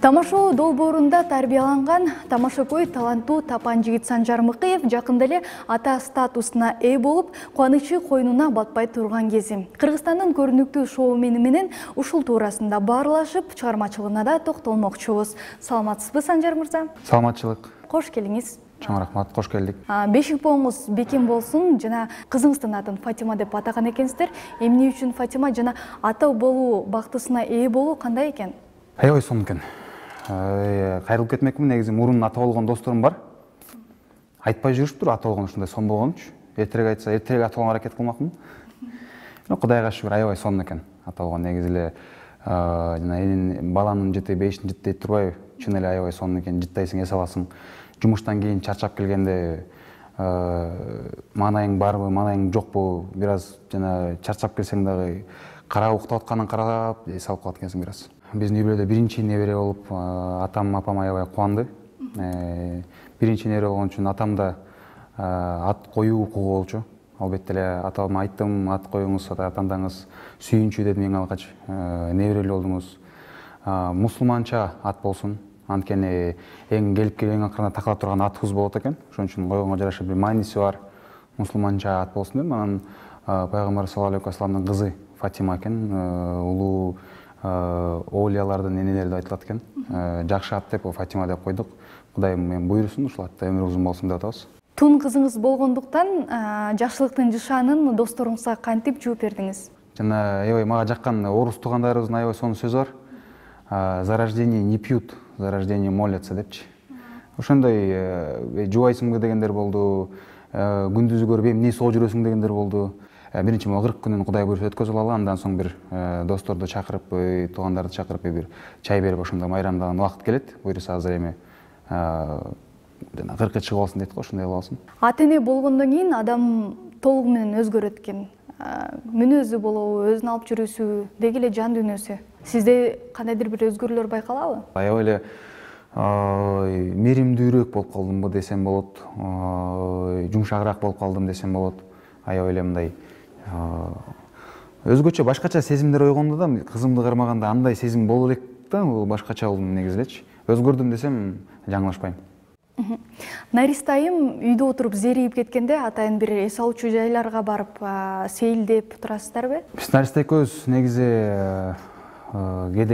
Тамашоо долбоорунда тарбияланган тамашакөй таланттуу тапан жигит Санжар Мыкыев жакында эле ата статусуна ээ болуп, кубанычы койнуна батпай турган кези. Кыргызстандын көрүнүктүү шоумени менен ушул туурасында баарлашып, чыгармачылыгына да токтолмокчубуз. Саламатсызбы, Санжар мырза? Саламатчылык. Кош келиңиз. Чоң рахмат, кош келдик. Бешик бооңуз бекем болсун, жана кызыңыздын атын Фатима деп атаган экенсиздер. Эмне үчүн Фатима жана ата болуу бактысына ээ болуу кандай экен? Аябай сонун экен. Кайрылып кетмекмин, негизи мурун ата болгон досторум бар. Айтпай жүрүптүр ата болгон ушундай сон болгонучу. Эртерээк айтса, эртерээк ата болгонго аракет кылмакмын. Кудайга шүгүр, аябай сонун экен ата болгон. Негизи эле жана энин баланын жыты, бейиштин жыты дейт турбайбы? Чын эле аябай сонун экен. Жыттайсың, эс аласың. Жумуштан кийин чарчап келгенде маанайың барбы, маанайың жокпу, бир аз жана чарчап келсең дагы карап уктап атканын карап эс алып калат экенсиң бир аз. Биздин үй бүлөдө биринчи небере болуп, атам, апам аябай кубанды. Биринчи небере болгон үчүн атамда ат коюу укугу болчу. Албетте эле атама айттым, ат коюңуз, ата тандаңыз, сүйүнчү дедим эң алгач. Неберелүү болдуңуз. Мусулманча ат болсун. Анткени эң келип келген акырында такала турган атыбыз болот экен. Ошон үчүн койгонго жараша бир мааниси бар. Мусулманча ат болсун дедим. Анан пайгамбар саллаллаху алейхи вассаламдын кызы Фатима экен. Улуу оолиялардын энелери деп айтылат экен. Жакшы ат деп Фатима деп койдук. Кудайым мен буйрусун, ушул атта өмүр узун болсун деп атабыз. Тун кызыңыз болгондуктан жакшылыктын жышаанын досторуңузга кантип жооп бердиңиз? Жана аябай мага жаккан орус туугандарыбыздын аябай сонун сөзү бар. За рождение не пьют, за рождение молятся депчи. Ошондой жубайсыңбы дегендер болду, күндүзү көрүп эмне соо жүрөсүң дегендер болду. Биринчи могу 40 күнүн Кудай буйруса өткөзүп алалы, андан соң бир досторду чакырып, туугандарды чакырып бир чай берип ошондо майрамдаган убакыт келет. Буйруса азыр эми жана 40 чыгып алсын дейт го, ошондой болсун. Ата эне болгондон кийин адам толугу менен өзгөрөт экен. Мүнөзү болобу, өзүн алып жүрүүсү, деги эле жан дүйнөсү. Сизде кандайдыр бир өзгөрүүлөр байкалабы? Аябай эле меримдүүрөөк болуп калдымбы десем болот. Жумшагыраак болуп калдым десем болот. Аябай эле мындай өзгөчө башкача сезимдер ойгондо да, кызымды кармаганда андай сезим боло элек да, бул башкача болдум негизи элечи. Өзгөрдүм десем жаңылышпайм. Наристайым үйдө отуруп зерийип кеткенде атайын бир эс алуучу жайларга барып сейилдеп турасыздарбы? Биз Нариста экөөбүз негизи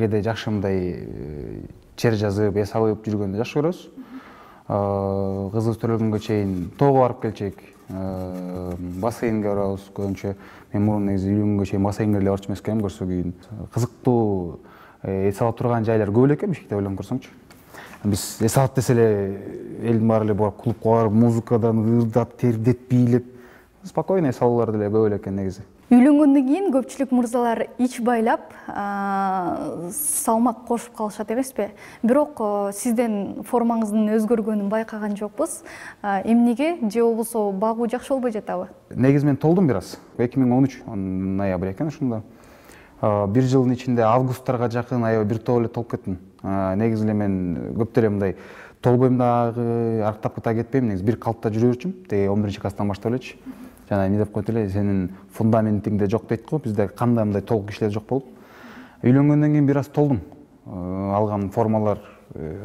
кеде жакшы мындай чер жазып, эс алып жүргөндү жакшы көрөбүз. Кызыбыз төрөлгөнгө чейин тоого барып келчек, бассейнге барабыз көбүнчө. Мен мурун негизи үйлөнгөнгө чейин бассейнге эле барчу эмес экенмин, көрсө кийин кызыктуу эс алып турган жайлар көп эле экен Бишкекте ойлонуп көрсөңчү. Биз эс алып десе эле элдин баары эле барып клубка барып музыкадан ырдап, тердеп, бийлеп, спокойно эс алуулар деле көп эле экен негизи. Үйлөнгөндөн кийин көпчүлүк мырзалар ич байлап, салмак кошуп калышат эмеспи? Бирок сизден формаңыздын өзгөргөнүн байкаган жокпуз. Эмнеге же болбосо багуу жакшы болбой жатабы? Негизи мен толдум бир аз. 2013 ноябрь экен ошондо. Бир жылдын ичинде августтарга жакын аябай бир топ эле толуп кеттим. Негизи эле мен көп деле мындай толбойм дагы, арктап кыта кетпейм. Негизи бир калпта жүрө берчүм. Теги 11 класстан баштап элечи. Жана эмне деп койт эле, сенин фундаментиңде жок дейт го, бизде кандай мындай толук кишилер жок болуп. Үйлөнгөндөн кийин бир аз толдум. Алган формалар,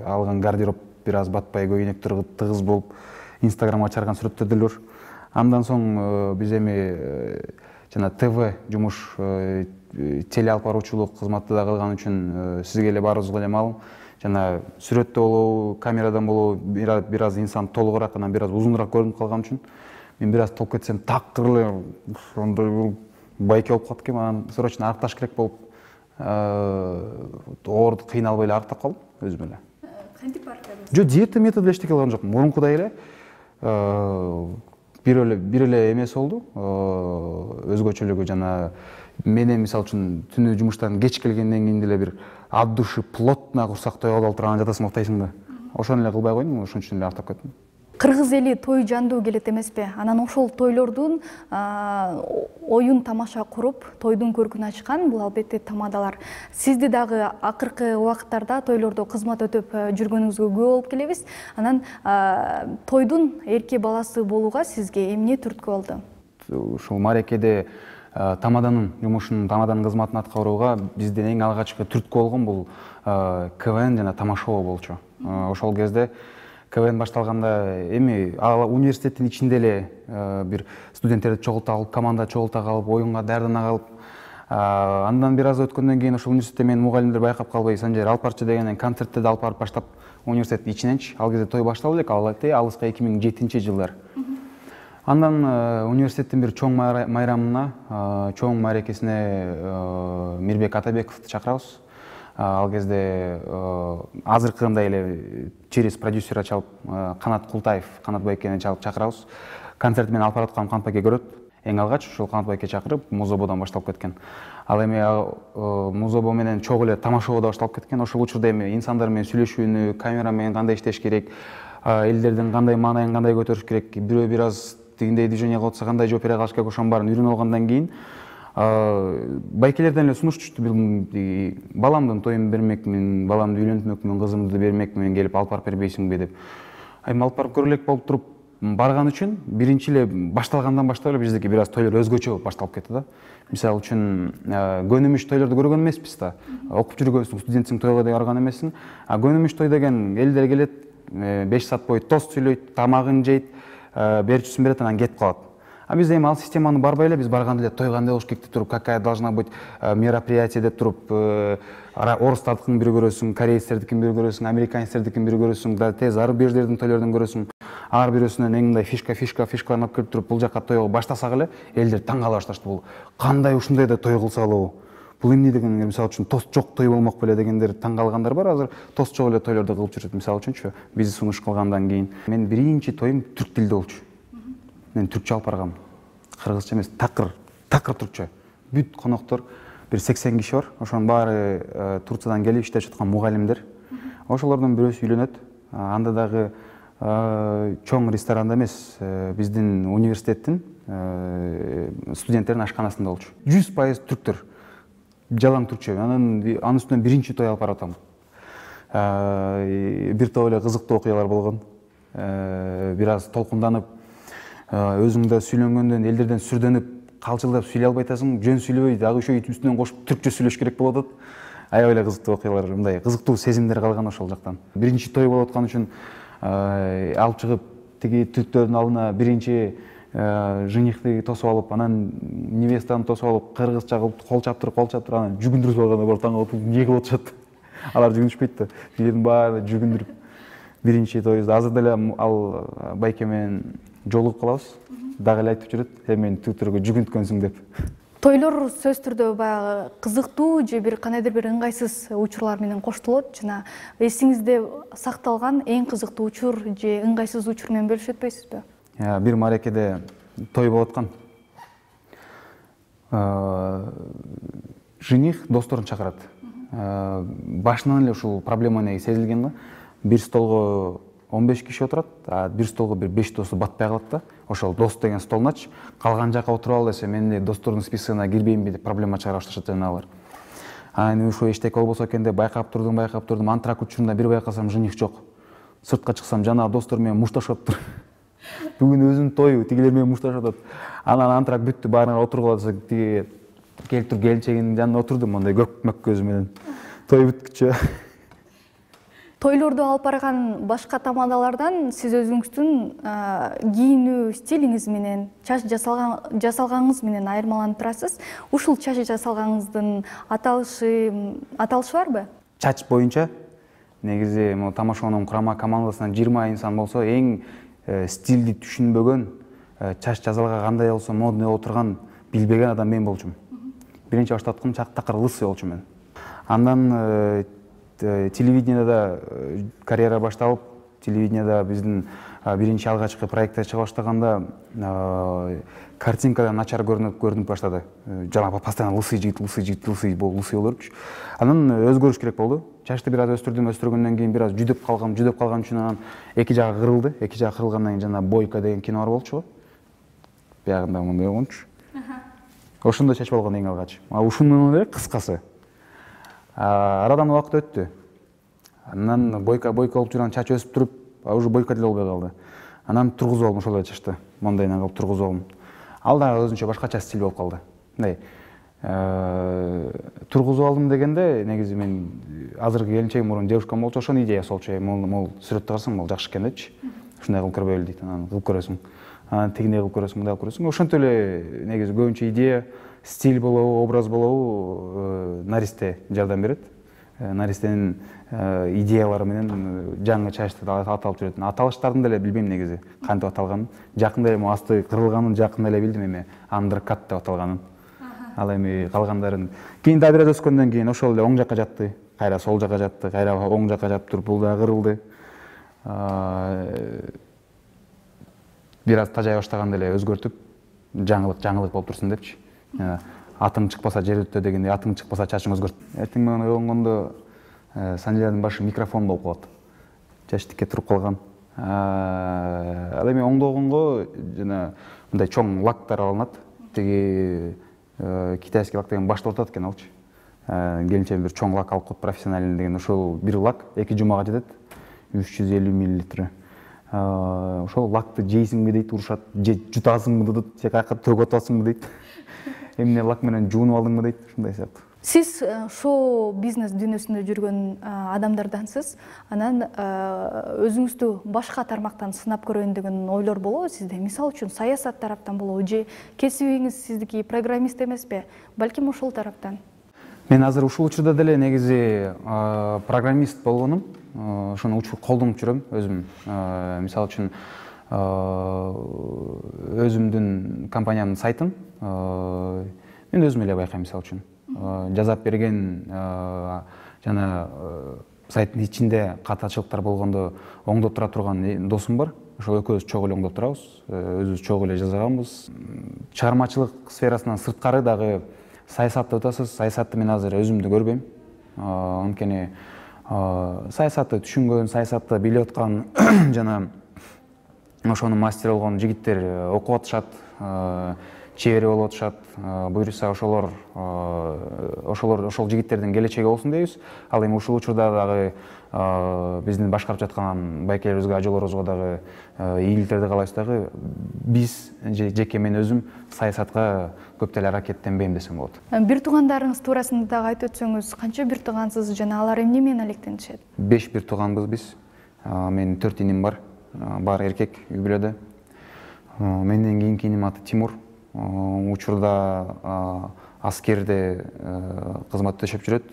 алган гардероб бир аз батпай, көйнөктөр тыгыз болуп, Инстаграмга чыгарган сүрөттөр деле бар. Андан соң биз эми жана ТВ жумуш, теле алып баруучулук кызматты да кылган үчүн сизге эле баарыбызга эле маалым. Жана сүрөттө болобу, камерадан болобу бир аз инсан толугураак, анан бир аз узунураак көрүнүп калган үчүн мен бир аз толуп кетсем, такыр эле ошондой байке болуп калат экен. Анан срочно аркташ керек болуп, оор кыйналбай эле арктап калдым өзүм эле. Кантип арктадыңыз? Жок, диета метод эчтеке кылган жокмун. Мурункудай эле бир эле эмеси болду. Өзгөчөлүгү жана менен мисалы үчүн түнү жумуштан кеч келгенден кийин деле бир от души плотно курсак той кылып турган жатасың, уктайсың да. Ошону эле кылбай койдум, ошон үчүн эле арктап кеттим. Кыргыз эли той жандуу келет эмеспи? Анан ошол тойлордун оюн тамаша куруп, тойдун көркүн ачкан бул албетте тамадалар. Сизди дагы акыркы убакыттарда тойлордо кызмат өтөп жүргөнүңүзгө күбө болуп келебиз. Анан тойдун эрке баласы болууга сизге эмне түрткү болду? Ушул мааракеде тамаданын жумушун, тамаданын кызматын аткарууга бизден эң алгачкы түрткү болгон бул КВН жана тамашоо болчу. Ошол кезде КВН башталганда эми университеттин ичинде эле бир студенттерди чогулта алып, команда чогулта калып, оюнга даярдана калып, андан бир аз өткөндөн кийин ошол университетте менин мугалимдер байкап калбай, Санжар алып барчы дегенден кантерттерди алып барып баштап университеттин ичиненчи. Ал кезде той башталды элек, ал алыска 2007-жылдар. Андан университеттин бир чоң майрамына, чоң маарекесине Мирбек Атабековду чакырабыз. Ал кезде азыркындай эле через продюсера чалып, Канат Култаев, Канат Байкени чалып чакырабыз. Концерт менен алып бараткан Канат Байке көрөт. Эң алгач ошол Канат Байке чакырып, Музободон башталып кеткен. Ал эми Музобо менен чогуу эле тамашоо да башталып кеткен. Ошол учурда эми инсандар менен сүйлөшүүнү, камера менен кандай иштеш керек, элдердин кандай маанайын кандай көтөрүш керек, бирөө бир аз тигиндей движение кылып атса кандай жооп бере калыш керек, ошонун баарын үйрөнүп алгандан кийин байкелерден эле сунуш түштү. Баламдын тоюн бермекмин, баламды үйлөнтмөкмүн, кызымды бермекмин, келип алып барып бербейсиңби деп. Эми алып барып көрөлүк болуп туруп барган үчүн биринчи эле башталгандан баштап эле биздики бир аз тойлор өзгөчө болуп башталып кетти да. Мисалы үчүн көнүмүш тойлорду көргөн эмеспиз да. Окуп жүргөнсүң, студентсиң, тойго да барган эмессиң. Көнүмүш той деген элдер келет, 5 саат бою тост сүйлөйт, тамагын жейт, берчүсүн берет, анан кетип калат. А биз эми ал системаны барбай эле, биз барганда эле той кандай болуш керек деп туруп, какая должна быть мероприятие деп туруп, орустардыкын бир көрөсүң, корейцтердикин бир көрөсүң, американецтердикин бир көрөсүң, да тез зарубеждердин тойлордун көрөсүң. Ар бирөөсүнөн эң мындай фишкаларын алып келип туруп, бул жака тойго баштасак эле, элдер таң кала башташты. Бул кандай ушундай да той кылса алабы? Бул эмне деген, мисалы үчүн тост жок той болмок беле дегендер таң калгандар бар. Азыр тост жок эле тойлорду кылып жүрөт. Мисалы үчүнчү, биз сунуш кылгандан кийин мен биринчи тоюм түрк тилде болчу. Мен түркчө алып баргам. Кыргызча эмес, такыр түркчө. Бүт коноктор бир 80 киши бар. Ошонун баары Турциядан келип иштеп жаткан мугалимдер. Ошолордун бирөөсү үйлөнөт. Анда дагы чоң ресторанда эмес, биздин университеттин студенттердин ашканасында болчу. 100% түрктөр. Жалаң түркчө. Анын үстүнөн биринчи той алып барып атам. Бир топ эле кызыктуу окуялар болгон. Бир аз толкунданып, өзүңдө сүйлөнгөндөн, элдерден сүрдөнүп, калчылдап сүйлөй албай атасың, жөн сүйлөбөй, дагы ошо үстүнөн кошуп түркчө сүйлөш керек болуп атат. Аябай эле кызыктуу окуялар, мындай кызыктуу сезимдер калган ошол жактан. Биринчи той болуп аткан үчүн алып чыгып, тиги түрктөрдүн алдына биринчи женихти тосуп алып, анан невестаны тосуп алып, кыргызча кылып, кол чаптырып, анан жүгүндүрүп алганда бар таң калып, эмне кылып атышат. Алар жүгүнүшпөйт да. Билердин баары жүгүндүрүп. Биринчи тойубузду азыр деле ал Байке менен жолугуп калабыз. Дагы эле айтып жүрөт, сен мени түркүргө жүгүнткөнсүң деп. Тойлор сөз түрдө баягы кызыктуу же бир кандайдыр бир ыңгайсыз учурлар менен коштолот. Жана эсиңизде сакталган эң кызыктуу учур же ыңгайсыз учур менен бөлүшүп өтпөйсүзбү? Бир маарекеде той болуп аткан. Жених досторун чакырат. Башынан эле ушул проблема сезилген да. Бир столго 15 киши отурат, а бир столго бир 5 досу батпай калат да. Ошол дос деген столун ач, калган жака отуруп ал десе, мен достордун списогуна кирбеймби деп проблема чыгара башташат жанагылар. Эми ушул эчтеке болбосо экен деп байкап турдум. Антрак учурунда бир байкасам жених жок. Сыртка чыксам жанагы достор менен мушташып атыптыр. Бүгүн өзүнүн тою, тигилер менен мушташып атат. Анан антрак бүттү, баарына отуруп калса, тиги келип туруп келинчегинин жанына отурдум, мондай көк көзү менен. Той бүткүчө. Тойлорду алып барган башка тамадалардан сиз өзүңүздүн кийинүү стилиңиз менен, чач жасалганыңыз менен айырмаланып турасыз. Ушул чач жасалганыңыздын аталышы барбы? Чач боюнча негизи тамашоонун курама командасынан 20 инсан болсо, эң стилди түшүнбөгөн, чач жасалга кандай болсо модный болуп турган билбеген адам мен болчумун. Биринчи баштаткым такыр лысый болчумун мен. Андан телевидениеда карьера башталып, телевидениеда биздин биринчи алгачкы проекттер чыга баштаганда картинкада начар көрүнүп баштады. Жана постоянно лысый жигит болуп жүрчү. Анан өзгөрүш керек болду. Чачты бир аз өстүргөндөн кийин бир аз жүдөп калган үчүн анан эки жагы кырылды. Эки жагы кырылгандан кийин жана Бойко деген кино бар болчу го. Биягында мындай болгончу. Ошондой чач болгон эң алгач. Ушунун эле кыскасы. Арадан убакыт өттү. Анан Бойко болуп жүргөн чач өсүп туруп, уже Бойко деле болбой калды. Анан тургузуп алдым ошол эле чачты. Мондайынан кылып тургузуп алдым. Ал дагы өзүнчө башкача стиль болуп калды. мындай тургузуп алдым дегенде негизи мен азыркы келинчегим мурун девушкам болчу, ошонун идеясы болчу. Могул сүрөттү карасаң, могул жакшы экен депчи. Ушундай кылып көрбөйлү дейт. Анан кылып көрөсүң. Анан тигиндей кылып көрөсүң, мындай кылып көрөсүң. Ошентип эле негизи көбүнчө идея, стиль болобу, образ болобу наристе жардам берет. Наристенин идеялары менен жаңы чачты аталып жүрөт. Аталыштарын деле билбейм негизи, кантип аталганын. Жакында эле асты кырылганын жакында эле билдим эми, андеркат деп аталганын. Ал эми калгандарын кийин да бир аз өскөндөн кийин ошол эле оң жакка жатты, кайра сол жакка жатты, кайра оң жакка жатып туруп бул да кырылды. Бир аз тажай баштаганда эле өзгөртүп, жаңылык болуп турсун депчи. Атың чыкпаса жер өттө дегендей, атың чыкпаса чачың өзгөрт. Эртең менен ойлонгондо Санжардын башы микрофон болуп калат. Чачтикке туруп калган. Ал эми оңдогонго жана мындай чоң лактар алынат. Тиги китайский лак деген башты ортот экен алчы. Келинчегим бир чоң лак алып коюп, профессиональный деген, ошол бир лак 2 жумага жетет. 350 мл. Ошол лакты жейсиңби дейт, урушат. Жутасыңбы дейт, же каяка төгүп атасыңбы дейт. Эмне лак менен жуунуп алдыңбы дейт, ушундай сыяктуу. Сиз шоу бизнес дүйнөсүндө жүргөн адамдардансыз. Анан өзүңүздү башка тармактан сынап көрөйүн деген ойлор болобу сизде? Мисалы үчүн саясат тараптан болобу же кесибиңиз сиздики программист эмеспи? Балким ошол тараптан. Мен азыр ушул учурда деле негизи программист болгонум. Ошону учур колдонуп жүрөм өзүм. Мисалы үчүн өзүмдүн компаниямдын сайтын мен өзүм эле байкайм, мисалы үчүн. Жазап берген жана сайттын ичинде катачылыктар болгондо оңдоп тура турган досум бар. Ошол экөөбүз чогуу эле оңдоп турабыз. Өзүбүз чогуу эле жазганбыз. Чыгармачылык сферасынан сырткары дагы саясатты өтөсүз. Саясатты мен азыр өзүмдү көрбөйм. Анткени саясатты түшүнгөн, саясатты билип аткан жана ошонун мастери болгон жигиттер окуп атышат, чебери болуп атышат. Буюрса ошол жигиттердин келечеги болсун дейбиз. Ал эми ушул учурда дагы биздин башкарып жаткан байкелерибизге, ажоолорубузга дагы ийгиликтерди каалайбыз дагы. Биз жеке мен өзүм саясатка көп деле аракеттенбейм десем болот. Бир туугандарыңыз туурасында дагы айтып өтсөңүз, канча бир туугансыз жана алар эмне менен алектенишет? 5 бир тууганбыз биз. Менин 4 иним бар. Бар эркек үй бүлөдө. Менден кийинки иним аты Тимур. Учурда аскерде кызмат өтөшүп жүрөт.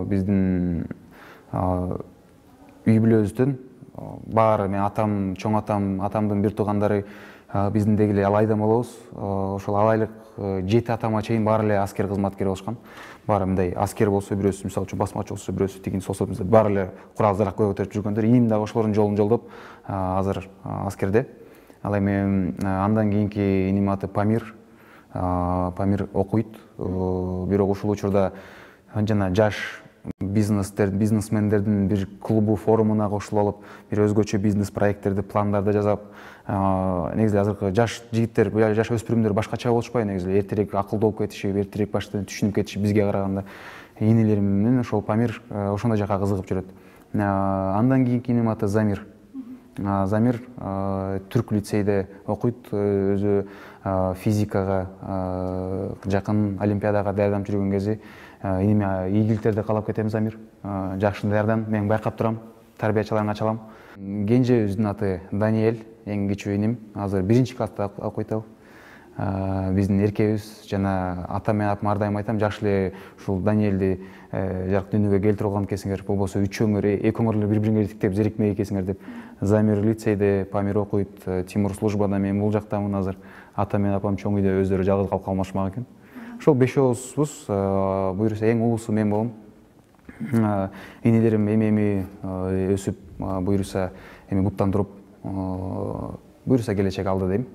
Биздин үй бүлөбүздөн баары, мен атам, чоң атам, атамдын бир туугандары биздиндеги эле алайдан болобуз. Ошол алайлык 7 атама чейин баары эле аскер кызматкер болушкан. Баары мындай аскер болсо бирөөсү, мисалы үчүн басмачы болсо бирөөсү, тигин солсо баары эле курал-жарак көтөрүп жүргөндөр. Иним дагы ошолордун жолун жолдоп азыр аскерде. Ал эми андан кийинки иним аты Памир. Памир окуйт. Бирок ушул учурда жана жаш бизнесмендердин бир клубу, форумуна кошулуп алып, бир өзгөчө бизнес проекттерди, пландарды жасап, негизи азыркы жаш жигиттер, жаш өспүрүмдөр башкача болушпай, негизи эртерээк акылдуу болуп кетишип, эртерээк баштан түшүнүп кетишип бизге караганда. Инилерим менен ошол Памир ошондой жака кызыгып жүрөт. Андан кийинки иним аты Замир. Замир түрк лицейде окуйт, өзү физикага жакын, олимпиадага даярданып жүргөн кези иниме ийгиликтерди каалап кетем. Замир жакшы даярдан, мен байкап турам, тарбиячыларыңа чалам. Кенжебиздин аты Даниэль, эң кичүү иним, азыр 1-класста окуйт ал. Биздин эркебиз жана ата менен апам ар дайым айтам, жакшы эле ушул Даниэлди жарык дүйнөгө келтирип алган экенсиңер, болбосо үчөөңөр, экөөңөр бири-бириңерди тиктеп зерикмек экенсиңер деп. Замир лицейде, Памир окуйт, Тимур службада, мен бул жактамын азыр. Ата менен апам чоң үйдө өздөрү жалгыз калып калмашмак экен. Ошол бешөөбүз, буюрса эң улуусу мен болом. Инилерим эми өсүп, буюрса эми буттан туруп, буюрса келечек алды дейм.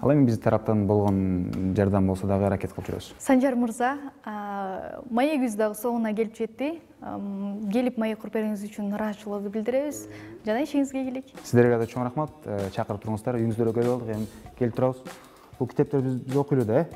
Ал эми биз тараптан болгон жардам болсо дагы аракет кылып жүрөбүз. Санжар мырза, маегибиз дагы соңуна келип жетти. Келип маек куруп бериңиз үчүн ыраазычылыгыбызды билдиребиз. Жана ишиңизге келек. Сиздерге да чоң рахмат. Чакырып туруңуздар, үйүңүздөргө келип алдык, эми келип турабыз. Бул китептерди биз окуйлу да,